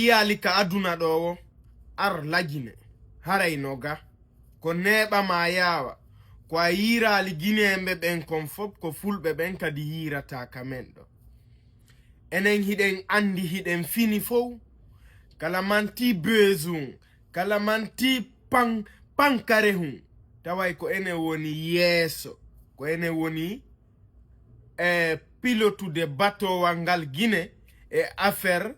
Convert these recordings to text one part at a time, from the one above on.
yiyali ka aduna ɗo ar lagine haray noga ko neɓa ma yawa ko a yirali guinemɓe ɓen kon fop ko fulɓe ɓen kadi yirata kamen ɗo enen hiɗen andi hiɗen fini fof kala manti besoin kala manti pankare hun taway ko ene woni yeeso ko ene woni pilotude batowal ngal guine e affaire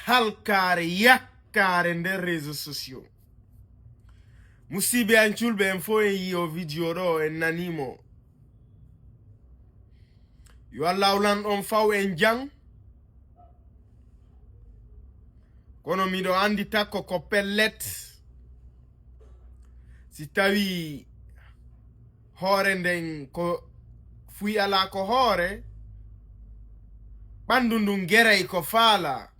halkare yakkare nder réseaux sociaux musibe an culɓe en fo en yiyo video ɗo en nanimo yo Allah ulan faw en jang kono miɗo andi takko ko pellet si tawi hoore nden ko fuyi ala ko hoore ɓandu ndun geray ko faala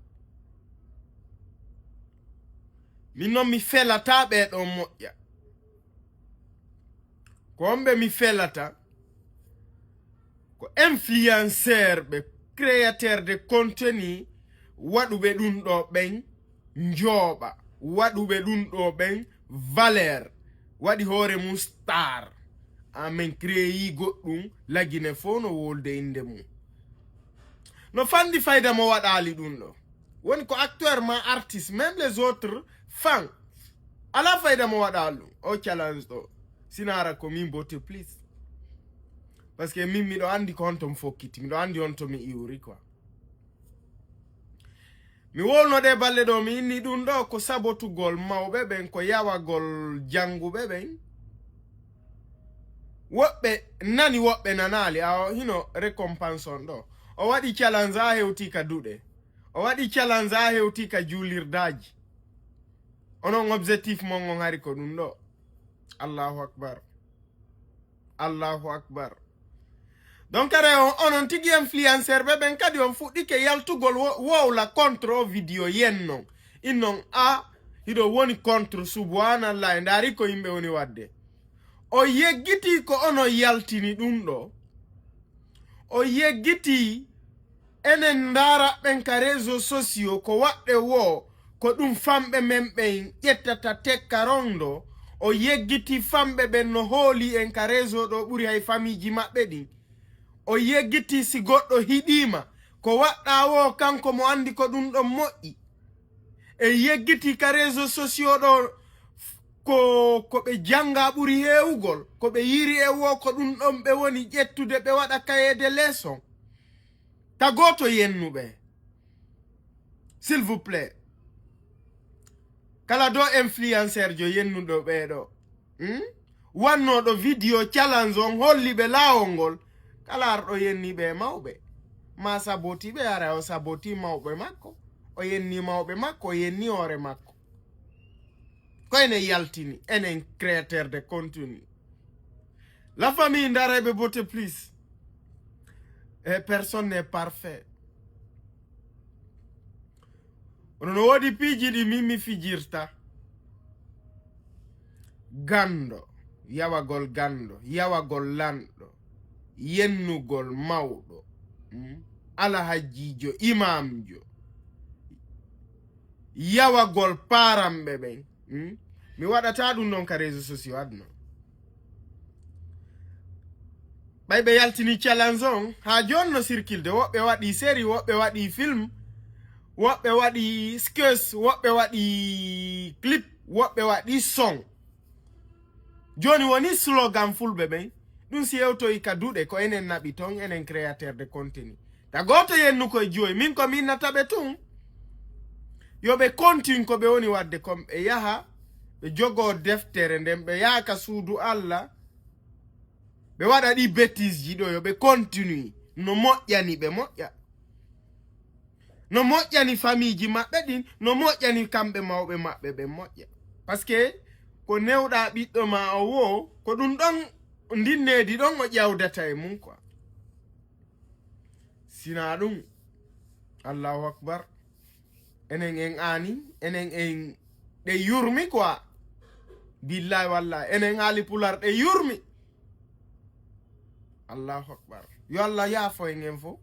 min noon mi felata ɓeɗo moƴƴa ko omɓe mi felata ko influenceur ɓe créateur de contenu waɗuɓe ɗum ɗo ɓen njooɓa waɗuɓe ɗum ɗo ɓen valeur waɗi hoore mum star amen créyi goɗɗum lagine fo no wolde inde mum no fandi fayda mo waɗali ɗum ɗo woni ko acteur ma artiste même les autres fan ala fayda mo waɗali ɗum o challenge ɗo sinara ko min bote please parce que min miɗo andi ko honto mi fokkiti miɗo andi honto mi iwri quoi mi wolnode balle ɗo mi inni ɗum ɗo ko sabotugol mawɓe ɓen ko yawagol janguɓe ɓen woɓɓe nani woɓɓe nanali a hino récompense on ɗo o waɗi challenge a hewti ka duɗe o waɗi challenge a hewti ka julirdaji onon objectif mon on hari ko ɗum ɗo allahu akbar allahu akbar donc are onon tigi influenceur ɓe ɓen kadi on fuɗɗike yaltugol wowla contre o vidéo yen non innon a hiɗo woni contre subhanallah e ndaari ko yimɓe woni wadde o yeggiti ko ono yaltini ɗum ɗo o yeggiti enen ndara ɓen ka réseaux sociaux ko waɗɗe wo ko ɗum famɓe men ɓen ƴettata tekkaron ɗo o yeggiti famɓe ɓen no hooli en ka réseau ɗo ɓuri hay famille maɓɓe ɗin o yeggiti si goɗɗo hiɗima ko waɗɗa wo kanko mo andi ko ɗum ɗon moƴƴi e yeggiti ka réseaux sociaux ɗo ko ɓe janga ɓuri hewugol ko ɓe yiri e wo ko ɗum ɗon ɓe woni ƴettude ɓe waɗa kayede leçon ta goto yennuɓe s'il vous plaît kala do influenceur jo yennuɗo ɓeɗo wannoɗo vidéo challenge on holliɓe laawol ngol kala arɗo yenniɓe mawɓe ma saboti ɓe ara o saboti mawɓe makko o yenni mawɓe makko o yenni hoore makko ko ene yaltini enen créateur de contenu la famille ndareɓe bote plus et personne n'est parfait ono no woodi piiji ɗi min mi fijirta gando yawagol gando yawagol lanɗo yennugol mawɗo alahajjijo imamjo yawagol paramɓe ɓen mi waɗata ɗum noon ka réseaux sociaux adno ɓay ɓe yaltini challenge on ha joni no circulde woɓɓe waɗi série woɓɓe waɗi film woɓɓe waɗi sketch woɓɓe waɗi clip woɓɓe waɗi song joni woni slogan fulɓe ɓen ɗum si yewtoyi ka duɗe ko enen naɓi ton enen créateur de contenu ta goto yennu koye joyi min ko min nataɓe tun yoɓe continue ko ɓe woni wadde kom ɓe yaha ɓe jogo deftere nden ɓe yaha ka suudu Allah ɓe waɗa ɗi bêtise ji ɗo yoɓe continue no moƴƴani ɓe moƴƴa no moƴƴani famille ji maɓɓe ɗin no moƴƴani kamɓe mawɓe maɓɓe ɓe moƴƴa par ce que ko newɗa ɓiɗɗo ma o wo ko ɗum ɗon ndinnedi ɗon o ƴawdata e mum quoi sina ɗum allahu akbar enen en ani enen en ɗe yurmi quoi billahi wallahi enen haali pular ɗe yurmi allahu akbar yo Allah yaafo en en fo